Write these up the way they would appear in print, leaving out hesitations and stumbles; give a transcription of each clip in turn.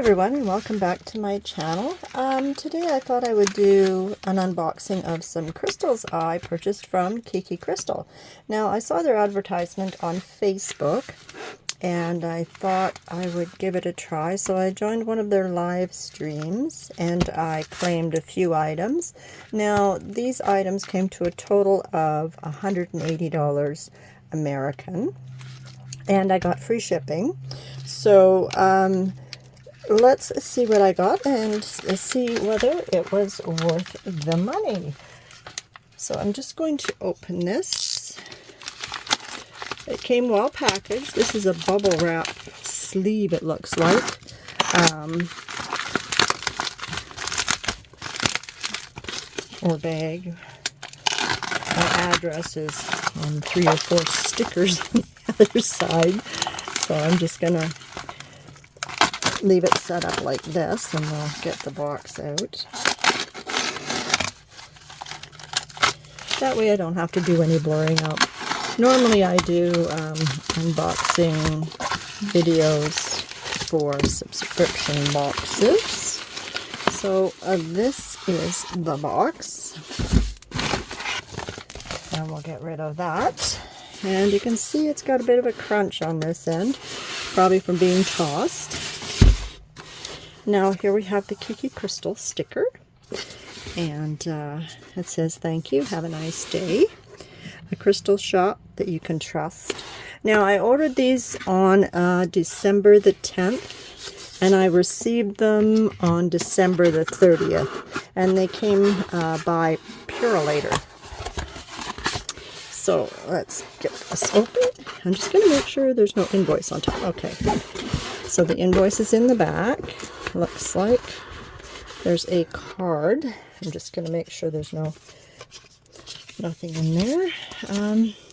everyone, and welcome back to my channel. Today I thought I would do an unboxing of some crystals I purchased from Kiki Crystal. Now, I saw their advertisement on Facebook and I thought I would give it a try, so I joined one of their live streams and I claimed a few items. Now, these items came to a total of $180 American, and I got free shipping. So let's see what I got and see whether it was worth the money. So I'm just going to open this. It came well packaged. This is a bubble wrap sleeve, it looks like. Or bag. My address is on 3 or 4 stickers on the other side. So I'm just going to leave it set up like this and we'll get the box out. That way I don't have to do any blurring out. Normally I do unboxing videos for subscription boxes. So this is the box. And we'll get rid of that. And you can see it's got a bit of a crunch on this end, probably from being tossed. Now here we have the Kiki Crystal sticker, and it says, "Thank you, have a nice day. A crystal shop that you can trust." Now I ordered these on December the 10th, and I received them on December the 30th, and they came by Purolator. So let's get this open. I'm just going to make sure there's no invoice on top. Okay, so the invoice is in the back. Looks like there's a card. I'm just going to make sure there's nothing in there.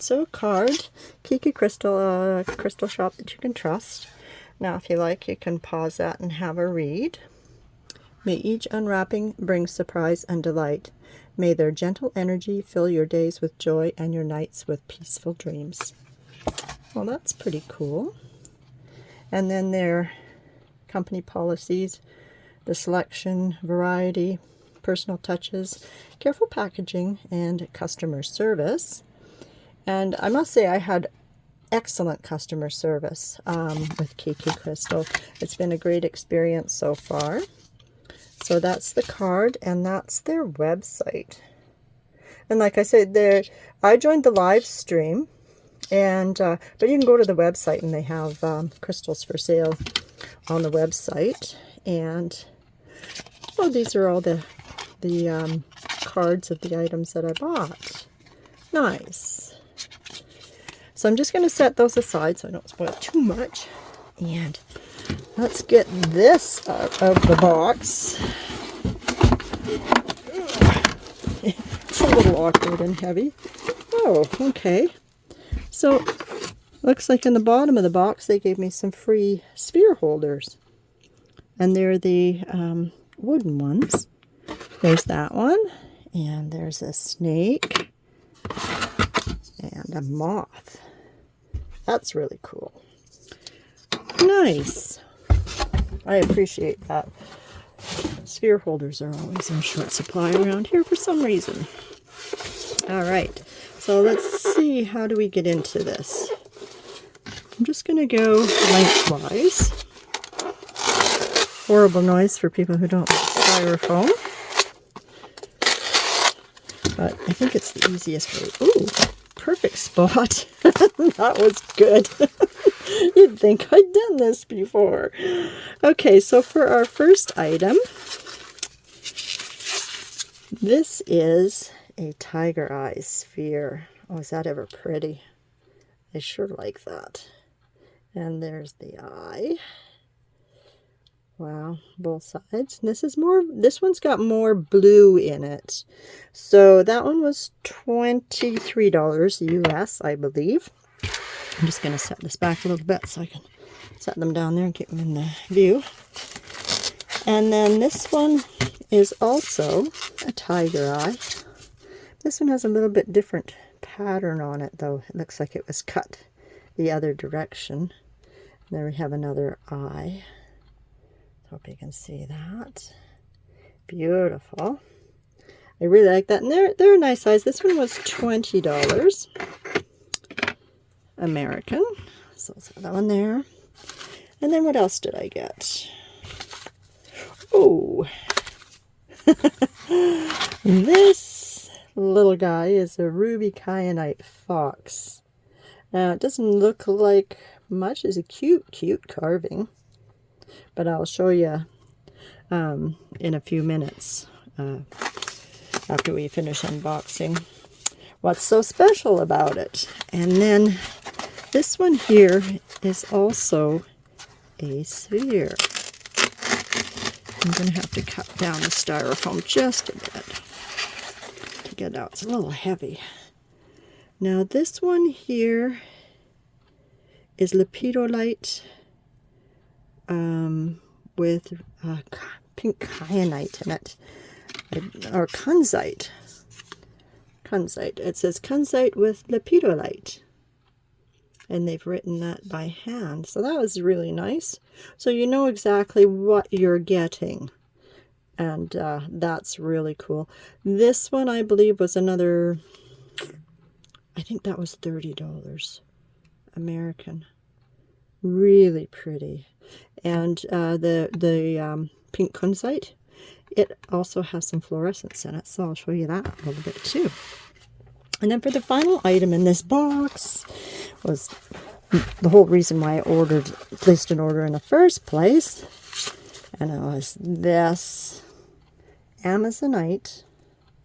So a card, Kiki Crystal, crystal shop that you can trust. Now if you like, you can pause that and have a read. May each unwrapping bring surprise and delight. May their gentle energy fill your days with joy and your nights with peaceful dreams. Well, that's pretty cool. And then their company policies, the selection, variety, personal touches, careful packaging, and customer service. And I must say I had excellent customer service with Kiki Crystal. It's been a great experience so far. So that's the card, and that's their website. And like I said, I joined the live stream, and but you can go to the website and they have crystals for sale on the website. And oh, these are all the cards of the items that I bought. Nice. So I'm just going to set those aside so I don't spoil too much. And let's get this out of the box. It's a little awkward and heavy. Oh, okay. So, looks like in the bottom of the box they gave me some free sphere holders. And they're the wooden ones. There's that one. And there's a snake. And a moth. That's really cool. Nice. I appreciate that. Sphere holders are always in short supply around here for some reason. Alright, so let's see, how do we get into this? I'm just going to go lengthwise. Horrible noise for people who don't like styrofoam. But I think it's the easiest way. Ooh, perfect spot. That was good. You'd think I'd done this before. Okay, so for our first item, this is a tiger eye sphere. Oh, is that ever pretty? I sure like that. And there's the eye. Wow, both sides. This one's got more blue in it. So that one was $23 US, I believe. I'm just going to set this back a little bit so I can set them down there and keep them in the view. And then this one is also a tiger eye. This one has a little bit different pattern on it, though. It looks like it was cut the other direction. There we have another eye. Hope you can see that. Beautiful. I really like that. And they're a nice size. This one was $20 American. So let's have that one there. And then what else did I get? Oh, this little guy is a ruby kyanite fox. Now it doesn't look like much. It's a cute carving, but I'll show you in a few minutes after we finish unboxing what's so special about it. And then this one here is also a sphere. I'm going to have to cut down the styrofoam just a bit to get it out. It's a little heavy. Now this one here is lepidolite with pink kyanite in it, or kunzite. It says kunzite with lepidolite, and they've written that by hand. So that was really nice. So you know exactly what you're getting, and that's really cool. This one I believe was another, I think that was $30 American. Really pretty. And the pink kunzite, it also has some fluorescence in it, so I'll show you that a little bit too. And then for the final item in this box was the whole reason why I placed an order in the first place, and it was this Amazonite.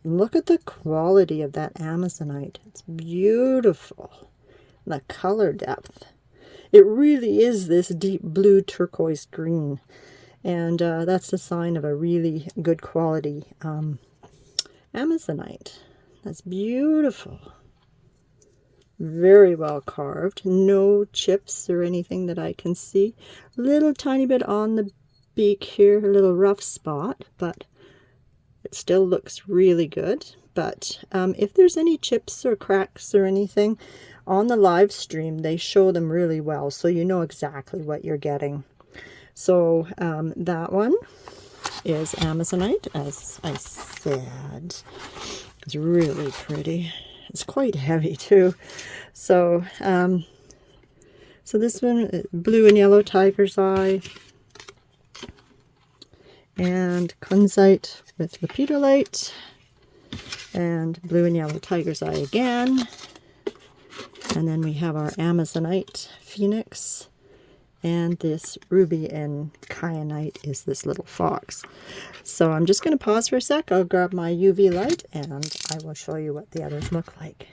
Look at the quality of that Amazonite. It's beautiful. The color depth. It really is this deep blue turquoise green. And that's the sign of a really good quality Amazonite. That's beautiful. Very well carved. No chips or anything that I can see. A little tiny bit on the beak here. A little rough spot. But it still looks really good. But if there's any chips or cracks or anything on the live stream, they show them really well. So you know exactly what you're getting. So that one is Amazonite, as I said. It's really pretty. It's quite heavy too. So, so this one, blue and yellow tiger's eye, and kunzite with lepidolite, and blue and yellow tiger's eye again. And then we have our Amazonite phoenix. And this ruby and kyanite is this little fox. So I'm just going to pause for a sec. I'll grab my UV light and I will show you what the others look like.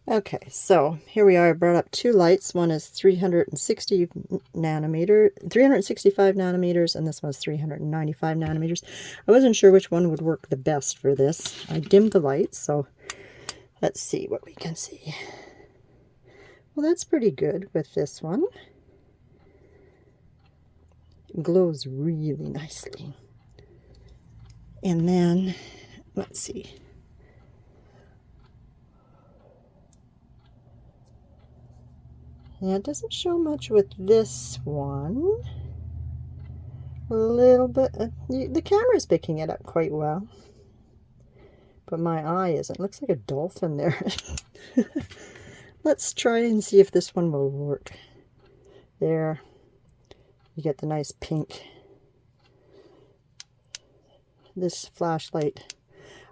Okay, so here we are. I brought up two lights. One is 365 nanometers, and this one's 395 nanometers. I wasn't sure which one would work the best for this. I dimmed the lights, so let's see what we can see. Well, that's pretty good with this one. It glows really nicely. And then, let's see. Yeah, it doesn't show much with this one. A little bit. The camera's picking it up quite well. But my eye isn't. It looks like a dolphin there. Let's try and see if this one will work. There. You get the nice pink. This flashlight.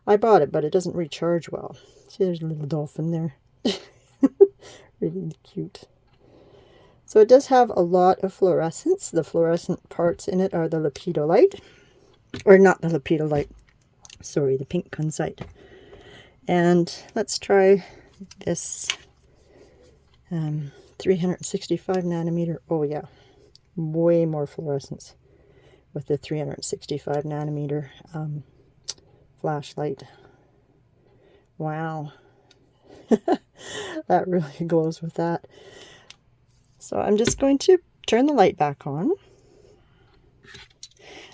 I bought it, but it doesn't recharge well. See, there's a little dolphin there. Really cute. So it does have a lot of fluorescence. The fluorescent parts in it are the lepidolite. Or not the lepidolite. Sorry, the pink kunzite. And let's try this 365 nanometer. Oh yeah, way more fluorescence with the 365 nanometer flashlight. Wow. That really glows with that. So I'm just going to turn the light back on.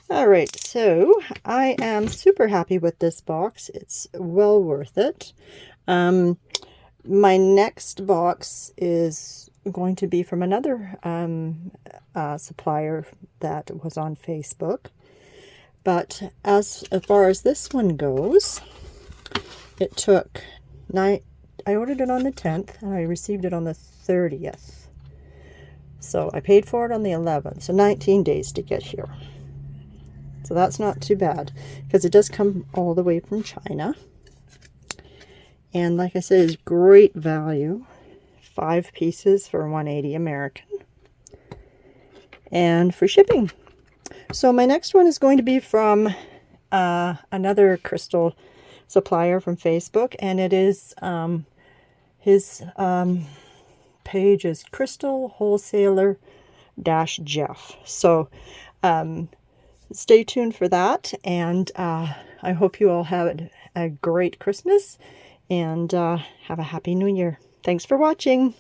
Alright, so I am super happy with this box. It's well worth it. My next box is going to be from another supplier that was on Facebook. But as far as this one goes, it took I ordered it on the 10th and I received it on the 30th. So I paid for it on the 11th, so 19 days to get here. So that's not too bad, because it does come all the way from China. And like I said, it's great value. 5 pieces for $1.80 American. And free shipping. So my next one is going to be from another crystal supplier from Facebook. And it is, his page is Crystal Wholesaler Jeff. So stay tuned for that, and I hope you all have a great Christmas and have a happy New Year. Thanks for watching.